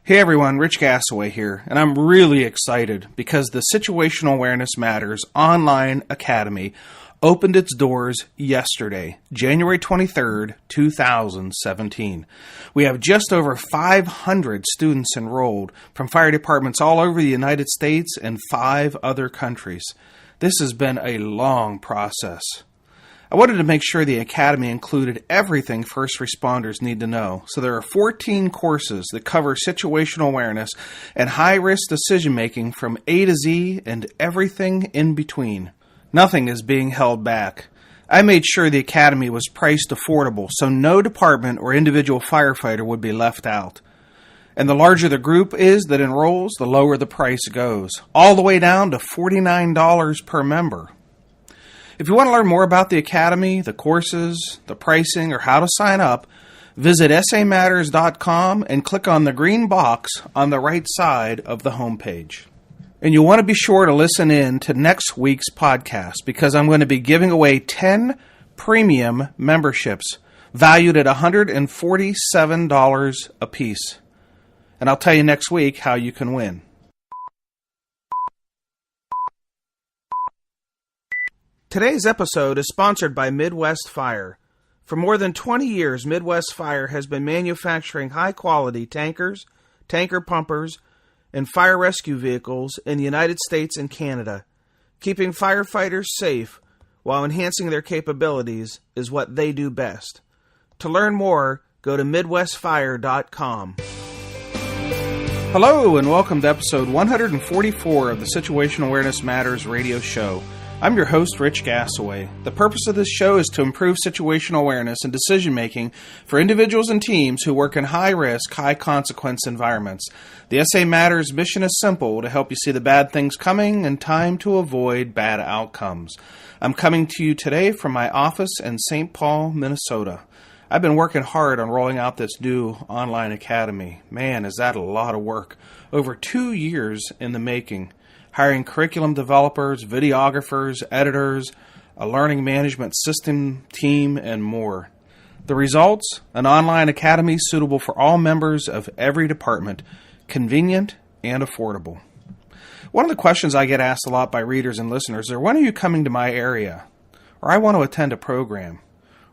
Hey everyone, Rich Gasaway here, and I'm really excited because the Situational Awareness Matters Online Academy opened its doors yesterday, January 23rd, 2017. We have just over 500 students enrolled from fire departments all over the United States and 5 other countries. This has been a long process. I wanted to make sure the Academy included everything first responders need to know. So there are 14 courses that cover situational awareness and high-risk decision-making from A to Z and everything in between. Nothing is being held back. I made sure the Academy was priced affordable so no department or individual firefighter would be left out. And the larger the group is that enrolls, the lower the price goes, all the way down to $49 per member. If you want to learn more about the Academy, the courses, the pricing, or how to sign up, visit samatters.com and click on the green box on the right side of the homepage. And you'll want to be sure to listen in to next week's podcast because I'm going to be giving away 10 premium memberships valued at $147 a piece. And I'll tell you next week how you can win. Today's episode is sponsored by Midwest Fire. For more than 20 years, Midwest Fire has been manufacturing high-quality tankers, tanker pumpers, and fire rescue vehicles in the United States and Canada. Keeping firefighters safe while enhancing their capabilities is what they do best. To learn more, go to MidwestFire.com. Hello, and welcome to episode 144 of the Situational Awareness Matters radio show. I'm your host, Rich Gasaway. The purpose of this show is to improve situational awareness and decision-making for individuals and teams who work in high-risk, high-consequence environments. The SA Matters mission is simple, to help you see the bad things coming and time to avoid bad outcomes. I'm coming to you today from my office in St. Paul, Minnesota. I've been working hard on rolling out this new online academy. Man, is that a lot of work. Over 2 years in the making. Hiring curriculum developers, videographers, editors, a learning management system team, and more. The results? An online academy suitable for all members of every department, convenient and affordable. One of the questions I get asked a lot by readers and listeners are, when are you coming to my area? Or I want to attend a program.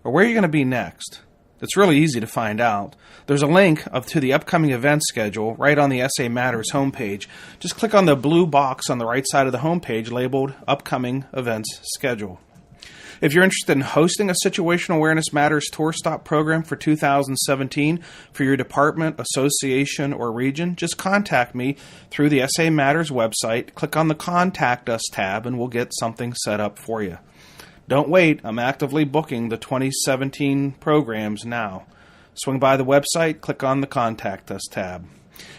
Or where are you going to be next? It's really easy to find out. There's a link to the upcoming event schedule right on the SA Matters homepage. Just click on the blue box on the right side of the homepage labeled Upcoming Events Schedule. If you're interested in hosting a Situational Awareness Matters Tour Stop program for 2017 for your department, association, or region, just contact me through the SA Matters website. Click on the Contact Us tab and we'll get something set up for you. Don't wait, I'm actively booking the 2017 programs now. Swing by the website, click on the Contact Us tab.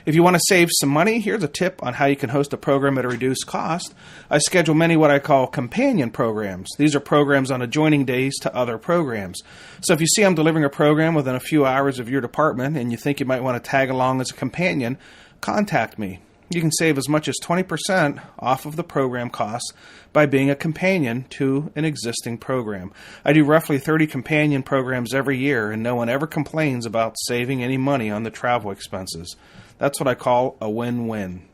If you want to save some money, here's a tip on how you can host a program at a reduced cost. I schedule many what I call companion programs. These are programs on adjoining days to other programs. So if you see I'm delivering a program within a few hours of your department and you think you might want to tag along as a companion, contact me. You can save as much as 20% off of the program costs by being a companion to an existing program. I do roughly 30 companion programs every year, and no one ever complains about saving any money on the travel expenses. That's what I call a win-win.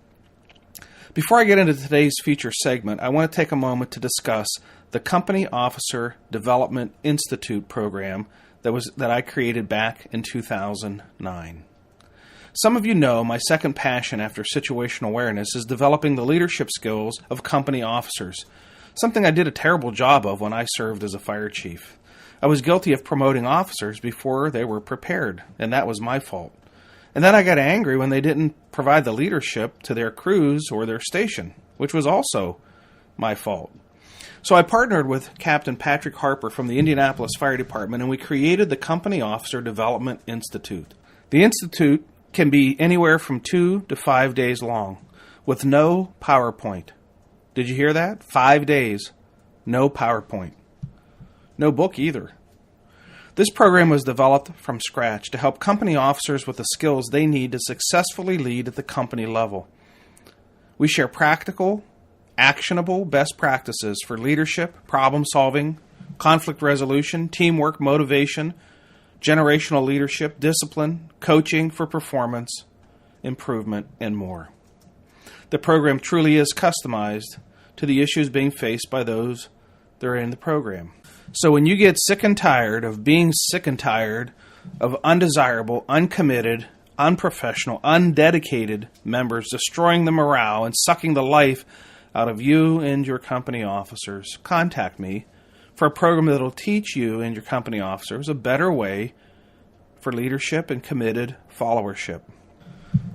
Before I get into today's feature segment, I want to take a moment to discuss the Company Officer Development Institute program that I created back in 2009. Some of you know my second passion after situational awareness is developing the leadership skills of company officers, something I did a terrible job of when I served as a fire chief. I was guilty of promoting officers before they were prepared, and that was my fault. And then I got angry when they didn't provide the leadership to their crews or their station, which was also my fault. So I partnered with Captain Patrick Harper from the Indianapolis Fire Department, and we created the Company Officer Development Institute. The Institute can be anywhere from 2 to 5 days long, with no PowerPoint. Did you hear that? 5 days, no PowerPoint. No book either. This program was developed from scratch to help company officers with the skills they need to successfully lead at the company level. We share practical, actionable best practices for leadership, problem solving, conflict resolution, teamwork, motivation, generational leadership, discipline, coaching for performance, improvement, and more. The program truly is customized to the issues being faced by those that are in the program. So when you get sick and tired of being sick and tired of undesirable, uncommitted, unprofessional, undedicated members destroying the morale and sucking the life out of you and your company officers, contact me for a program that will teach you and your company officers a better way for leadership and committed followership.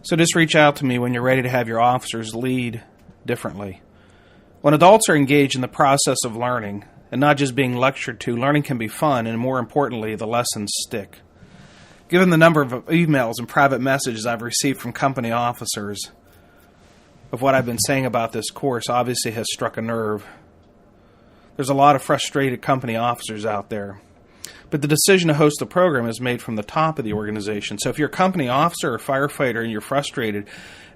So just reach out to me when you're ready to have your officers lead differently. When adults are engaged in the process of learning and not just being lectured to, learning can be fun, and more importantly, the lessons stick. Given the number of emails and private messages I've received from company officers of what I've been saying about this course obviously has struck a nerve. There's a lot of frustrated company officers out there. But the decision to host the program is made from the top of the organization. So if you're a company officer or firefighter and you're frustrated,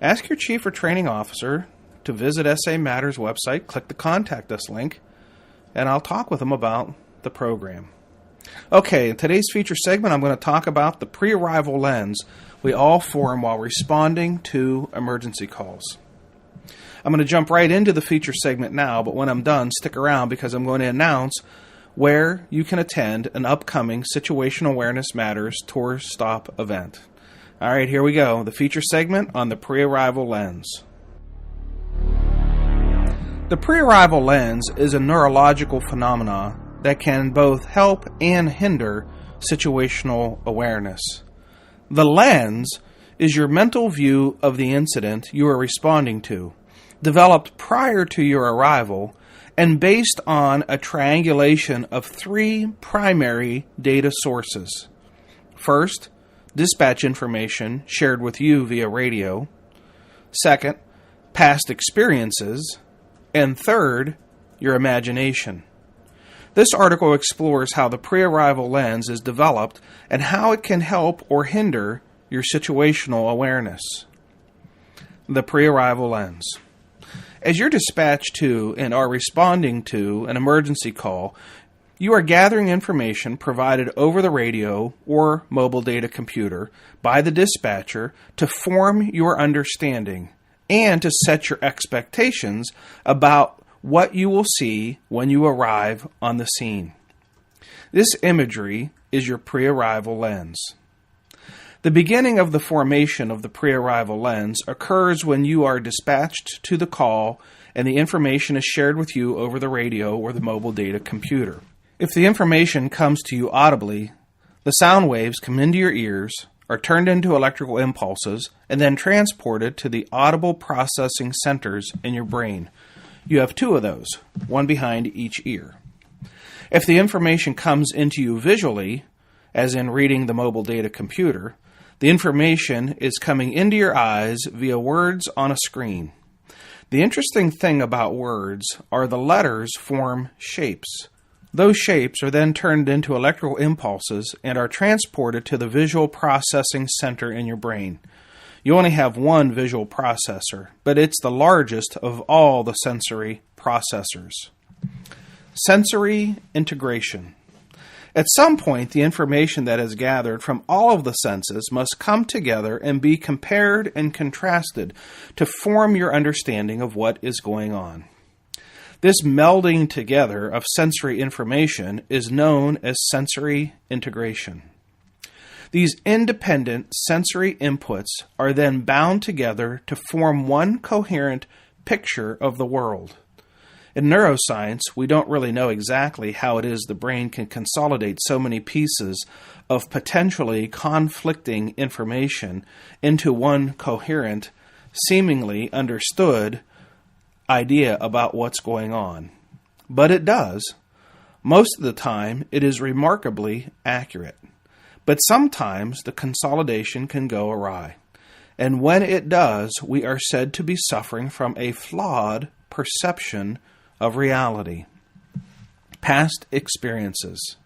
ask your chief or training officer to visit SA Matters website, click the Contact Us link, and I'll talk with them about the program. Okay, in today's feature segment, I'm going to talk about the pre-arrival lens we all form while responding to emergency calls. I'm going to jump right into the feature segment now, but when I'm done, stick around because I'm going to announce where you can attend an upcoming Situational Awareness Matters Tour Stop event. All right, here we go. The feature segment on the pre-arrival lens. The pre-arrival lens is a neurological phenomenon that can both help and hinder situational awareness. The lens is your mental view of the incident you are responding to, developed prior to your arrival and based on a triangulation of three primary data sources. First, dispatch information shared with you via radio. Second, past experiences. And third, your imagination. This article explores how the pre-arrival lens is developed and how it can help or hinder your situational awareness. The pre-arrival lens. As you're dispatched to and are responding to an emergency call, you are gathering information provided over the radio or mobile data computer by the dispatcher to form your understanding and to set your expectations about what you will see when you arrive on the scene. This imagery is your pre-arrival lens. The beginning of the formation of the pre-arrival lens occurs when you are dispatched to the call and the information is shared with you over the radio or the mobile data computer. If the information comes to you audibly, the sound waves come into your ears, are turned into electrical impulses, and then transported to the audible processing centers in your brain. You have two of those, one behind each ear. If the information comes into you visually, as in reading the mobile data computer, the information is coming into your eyes via words on a screen. The interesting thing about words are the letters form shapes. Those shapes are then turned into electrical impulses and are transported to the visual processing center in your brain. You only have one visual processor, but it's the largest of all the sensory processors. Sensory integration. At some point, the information that is gathered from all of the senses must come together and be compared and contrasted to form your understanding of what is going on. This melding together of sensory information is known as sensory integration. These independent sensory inputs are then bound together to form one coherent picture of the world. In neuroscience, we don't really know exactly how it is the brain can consolidate so many pieces of potentially conflicting information into one coherent, seemingly understood idea about what's going on. But it does. Most of the time, it is remarkably accurate. But sometimes the consolidation can go awry. And when it does, we are said to be suffering from a flawed perception of reality. Past experiences.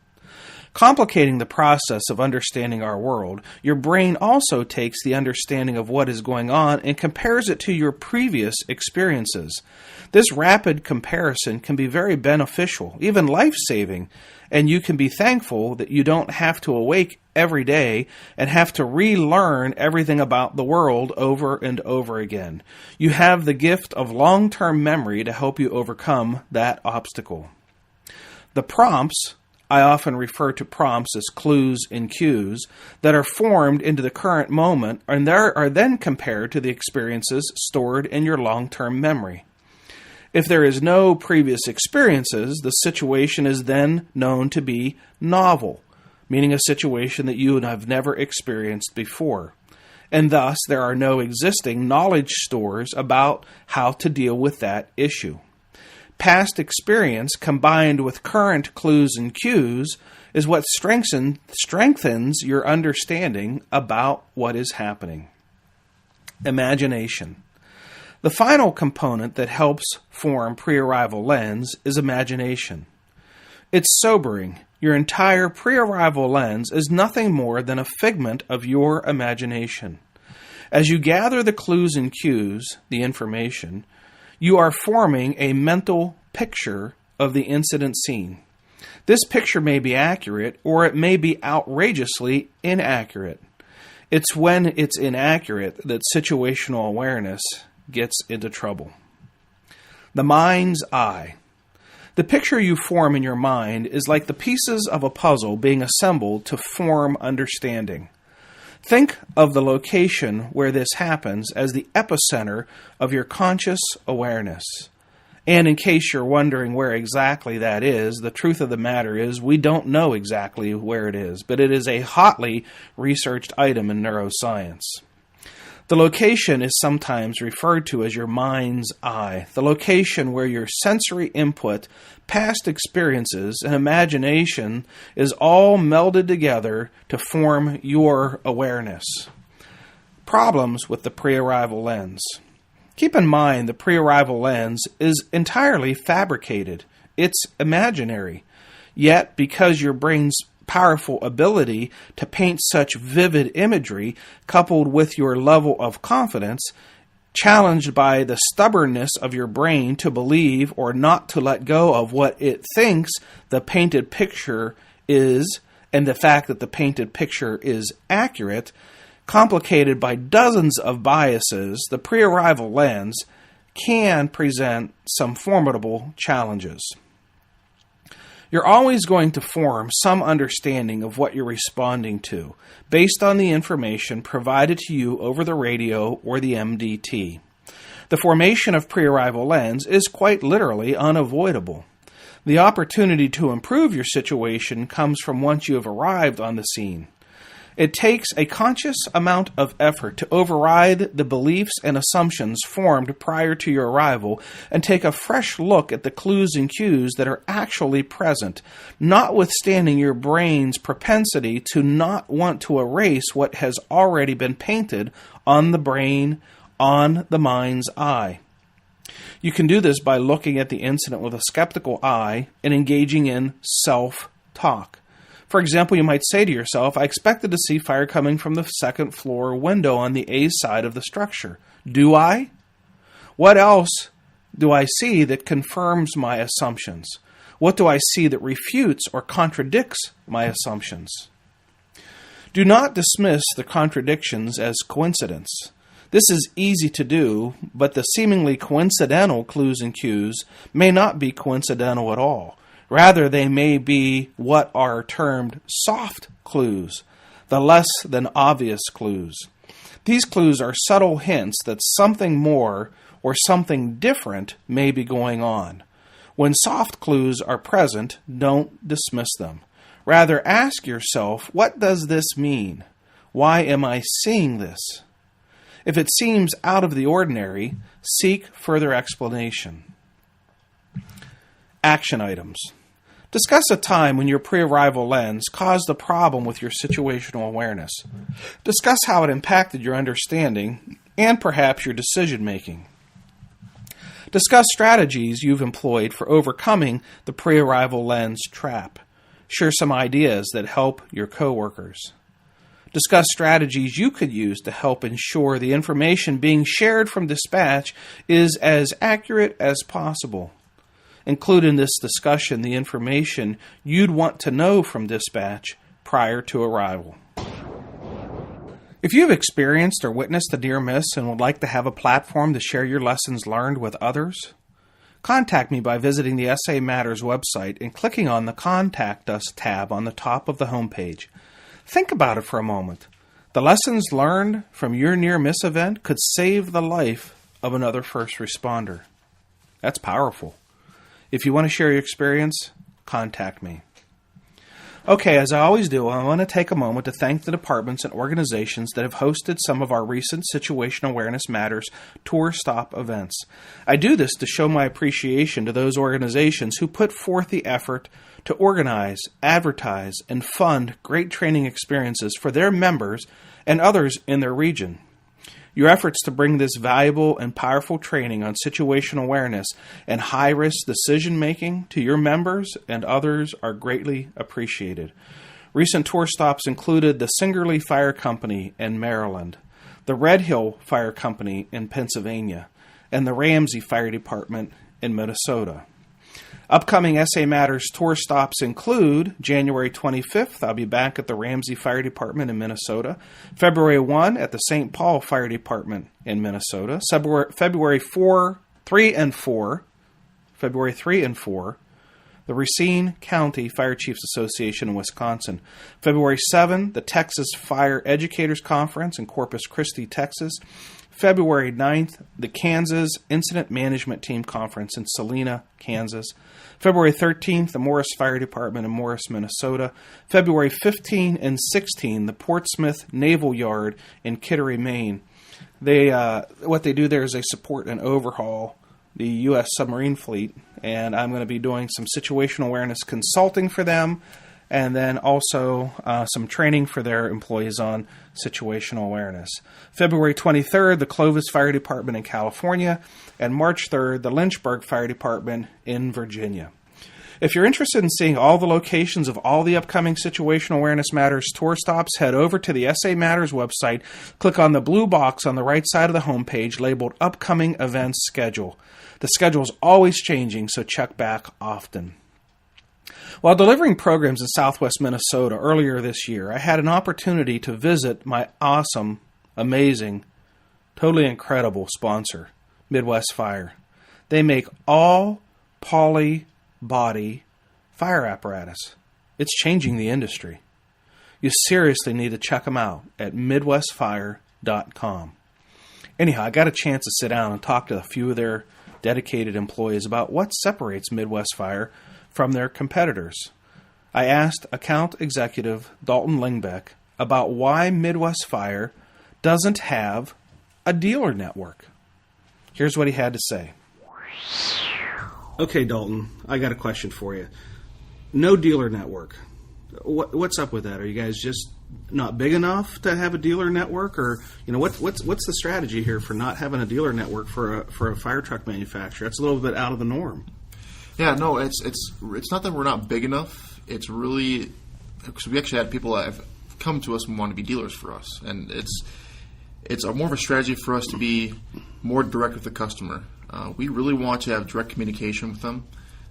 Complicating the process of understanding our world, your brain also takes the understanding of what is going on and compares it to your previous experiences. This rapid comparison can be very beneficial, even life-saving, and you can be thankful that you don't have to awake every day and have to relearn everything about the world over and over again. You have the gift of long-term memory to help you overcome that obstacle. The prompts, I often refer to prompts as clues and cues, that are formed into the current moment and are then compared to the experiences stored in your long-term memory. If there is no previous experiences, the situation is then known to be novel, meaning a situation that you have never experienced before. And thus, there are no existing knowledge stores about how to deal with that issue. Past experience combined with current clues and cues is what strengthens your understanding about what is happening. Imagination. The final component that helps form pre-arrival lens is imagination. It's sobering. Your entire pre-arrival lens is nothing more than a figment of your imagination. As you gather the clues and cues, the information, you are forming a mental picture of the incident scene. This picture may be accurate, or it may be outrageously inaccurate. It's when it's inaccurate that situational awareness gets into trouble. The mind's eye. The picture you form in your mind is like the pieces of a puzzle being assembled to form understanding. Think of the location where this happens as the epicenter of your conscious awareness. And in case you're wondering where exactly that is, the truth of the matter is we don't know exactly where it is, but it is a hotly researched item in neuroscience. The location is sometimes referred to as your mind's eye, the location where your sensory input, past experiences, and imagination is all melded together to form your awareness. Problems with the pre-arrival lens. Keep in mind the pre-arrival lens is entirely fabricated. It's imaginary. Yet, because your brain's powerful ability to paint such vivid imagery, coupled with your level of confidence, challenged by the stubbornness of your brain to believe or not to let go of what it thinks the painted picture is, and the fact that the painted picture is accurate, complicated by dozens of biases, the pre-arrival lens can present some formidable challenges. You're always going to form some understanding of what you're responding to, based on the information provided to you over the radio or the MDT. The formation of pre-arrival lens is quite literally unavoidable. The opportunity to improve your situation comes from once you have arrived on the scene. It takes a conscious amount of effort to override the beliefs and assumptions formed prior to your arrival and take a fresh look at the clues and cues that are actually present, notwithstanding your brain's propensity to not want to erase what has already been painted on the brain, on the mind's eye. You can do this by looking at the incident with a skeptical eye and engaging in self-talk. For example, you might say to yourself, I expected to see fire coming from the second floor window on the A side of the structure. Do I? What else do I see that confirms my assumptions? What do I see that refutes or contradicts my assumptions? Do not dismiss the contradictions as coincidence. This is easy to do, but the seemingly coincidental clues and cues may not be coincidental at all. Rather, they may be what are termed soft clues, the less than obvious clues. These clues are subtle hints that something more or something different may be going on. When soft clues are present, don't dismiss them. Rather, ask yourself, what does this mean? Why am I seeing this? If it seems out of the ordinary, seek further explanation. Action items. Discuss a time when your pre-arrival lens caused a problem with your situational awareness. Discuss how it impacted your understanding and perhaps your decision-making. Discuss strategies you've employed for overcoming the pre-arrival lens trap. Share some ideas that help your coworkers. Discuss strategies you could use to help ensure the information being shared from dispatch is as accurate as possible. Include in this discussion the information you'd want to know from dispatch prior to arrival. If you have experienced or witnessed a near miss and would like to have a platform to share your lessons learned with others, contact me by visiting the SA Matters website and clicking on the Contact Us tab on the top of the homepage. Think about it for a moment. The lessons learned from your near miss event could save the life of another first responder. That's powerful. If you want to share your experience, contact me. Okay, as I always do, I want to take a moment to thank the departments and organizations that have hosted some of our recent Situational Awareness Matters tour stop events. I do this to show my appreciation to those organizations who put forth the effort to organize, advertise, and fund great training experiences for their members and others in their region. Your efforts to bring this valuable and powerful training on situational awareness and high-risk decision-making to your members and others are greatly appreciated. Recent tour stops included the Singerly Fire Company in Maryland, the Red Hill Fire Company in Pennsylvania, and the Ramsey Fire Department in Minnesota. Upcoming SA Matters tour stops include January 25th, I'll be back at the Ramsey Fire Department in Minnesota. February 1 at the St. Paul Fire Department in Minnesota. February 3 and 4, the Racine County Fire Chiefs Association in Wisconsin. February 7, the Texas Fire Educators Conference in Corpus Christi, Texas. February 9th, the Kansas Incident Management Team Conference in Salina, Kansas. February 13th, the Morris Fire Department in Morris, Minnesota. February 15 and 16, the Portsmouth Naval Yard in Kittery, Maine. What they do there is they support and overhaul the U.S. submarine fleet, and I'm going to be doing some situational awareness consulting for them, and then also some training for their employees on situational awareness. February 23rd, the Clovis Fire Department in California, and March 3rd, the Lynchburg Fire Department in Virginia. If you're interested in seeing all the locations of all the upcoming Situational Awareness Matters tour stops, head over to the SA Matters website, click on the blue box on the right side of the homepage labeled Upcoming Events Schedule. The schedule is always changing, so check back often. While delivering programs in southwest Minnesota earlier this year, I had an opportunity to visit my awesome, amazing, totally incredible sponsor, Midwest Fire. They make all poly-body fire apparatus. It's changing the industry. You seriously need to check them out at midwestfire.com. Anyhow, I got a chance to sit down and talk to a few of their dedicated employees about what separates Midwest Fire from their competitors. I asked account executive Dalton Lingbeck about why Midwest Fire doesn't have a dealer network. Here's what he had to say. Okay, Dalton, I got a question for you. No dealer network. What's up with that? Are you guys just not big enough to have a dealer network, or what's the strategy here for not having a dealer network for a fire truck manufacturer? That's a little bit out of the norm. Yeah, no, it's not that we're not big enough. It's really because we actually had people that have come to us and want to be dealers for us, and it's more of a strategy for us to be more direct with the customer. We really want to have direct communication with them,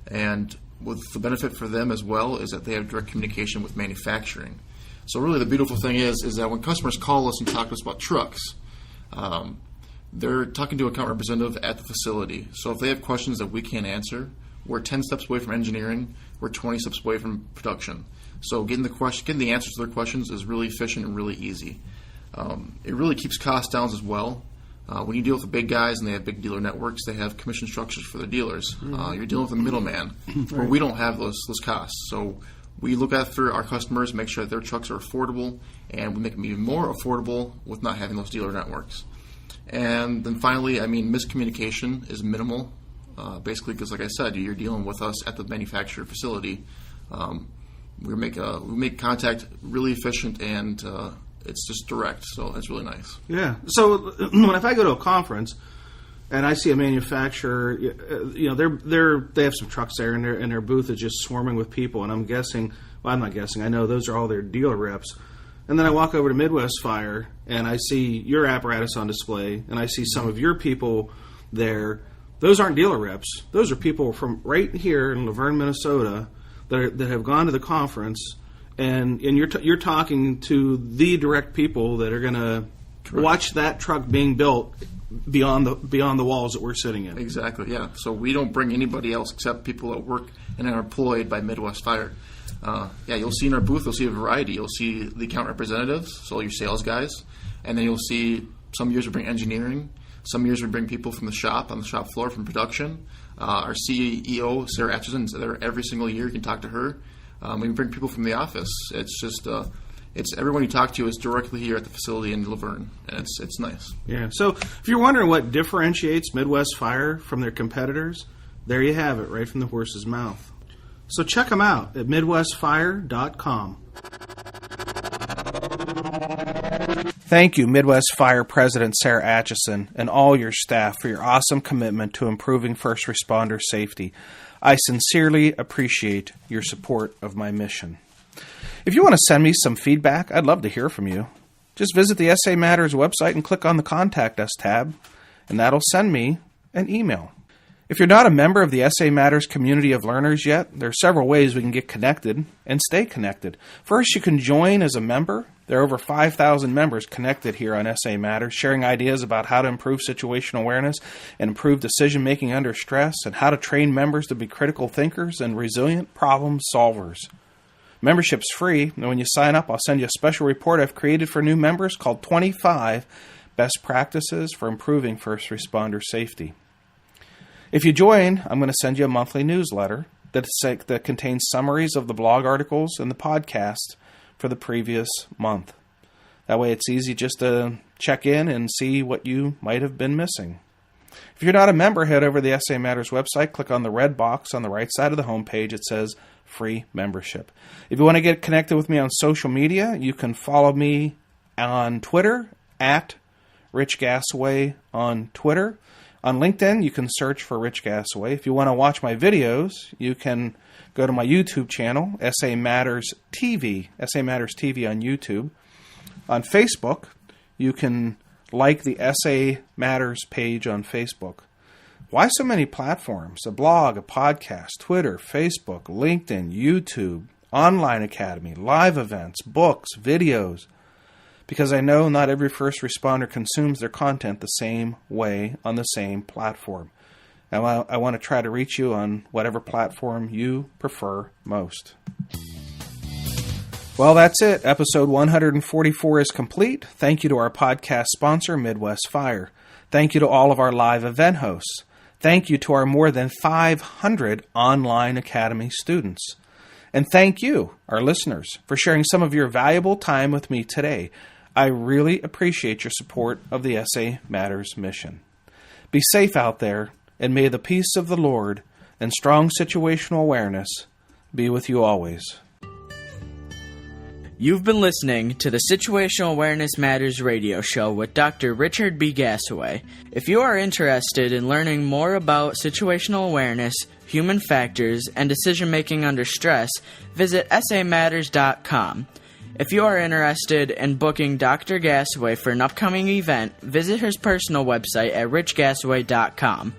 and with the benefit for them as well is that they have direct communication with manufacturing. So really the beautiful thing is that when customers call us and talk to us about trucks, they're talking to an account representative at the facility. So if they have questions that we can't answer, we're 10 steps away from engineering, we're 20 steps away from production. So getting the answers to their questions is really efficient and really easy. It really keeps costs down as well. When you deal with the big guys and they have big dealer networks, they have commission structures for their dealers. You're dealing with a middleman, where we don't have those costs. So we look after our customers, make sure that their trucks are affordable, and we make them even more affordable with not having those dealer networks. And then finally, miscommunication is minimal, basically because, like I said, you're dealing with us at the manufacturer facility. We make contact really efficient, and it's just direct, so it's really nice. Yeah. So if I go to a conference and I see a manufacturer, they have some trucks there, and their booth is just swarming with people, and I'm not guessing, I know those are all their dealer reps. And then I walk over to Midwest Fire, and I see your apparatus on display, and I see some of your people there. Those aren't dealer reps. Those are people from right here in Laverne, Minnesota, that have gone to the conference and you're talking to the direct people that are going to watch that truck being built beyond the walls that we're sitting in. Exactly, yeah. So we don't bring anybody else except people that work and are employed by Midwest Fire. You'll see in our booth, you'll see a variety. You'll see the account representatives, so your sales guys, and then you'll see some years we bring engineering, some years we bring people from the shop, on the shop floor, from production. Our CEO, Sarah Atchison, is there every single year. You can talk to her. We bring people from the office. It's just, everyone you talk to is directly here at the facility in Laverne, and it's nice. Yeah. So if you're wondering what differentiates Midwest Fire from their competitors, there you have it, right from the horse's mouth. So check them out at MidwestFire.com. Thank you, Midwest Fire President Sarah Atchison, and all your staff for your awesome commitment to improving first responder safety. I sincerely appreciate your support of my mission. If you want to send me some feedback, I'd love to hear from you. Just visit the SA Matters website and click on the Contact Us tab, and that'll send me an email. If you're not a member of the SA Matters community of learners yet, there are several ways we can get connected and stay connected. First, you can join as a member. There are over 5,000 members connected here on SA Matters, sharing ideas about how to improve situational awareness and improve decision-making under stress, and how to train members to be critical thinkers and resilient problem solvers. Membership's free, and when you sign up, I'll send you a special report I've created for new members called 25 Best Practices for Improving First Responder Safety. If you join, I'm going to send you a monthly newsletter that contains summaries of the blog articles and the podcast for the previous month. That way it's easy just to check in and see what you might have been missing. If you're not a member, head over to the SA Matters website, click on the red box on the right side of the homepage. It says Free Membership. If you want to get connected with me on social media, you can follow me on Twitter, at Rich Gasaway on Twitter. On LinkedIn, you can search for Rich Gasaway. If you want to watch my videos, you can go to my YouTube channel, SA Matters TV on YouTube. On Facebook, you can like the SA Matters page on Facebook. Why so many platforms? A blog, a podcast, Twitter, Facebook, LinkedIn, YouTube, online academy, live events, books, videos. Because I know not every first responder consumes their content the same way on the same platform. Now, I want to try to reach you on whatever platform you prefer most. Well, that's it. Episode 144 is complete. Thank you to our podcast sponsor, Midwest Fire. Thank you to all of our live event hosts. Thank you to our more than 500 online academy students. And thank you, our listeners, for sharing some of your valuable time with me today. I really appreciate your support of the SA Matters mission. Be safe out there, and may the peace of the Lord and strong situational awareness be with you always. You've been listening to the Situational Awareness Matters radio show with Dr. Richard B. Gasaway. If you are interested in learning more about situational awareness, human factors, and decision-making under stress, visit samatters.com. If you are interested in booking Dr. Gasaway for an upcoming event, visit his personal website at richgasaway.com.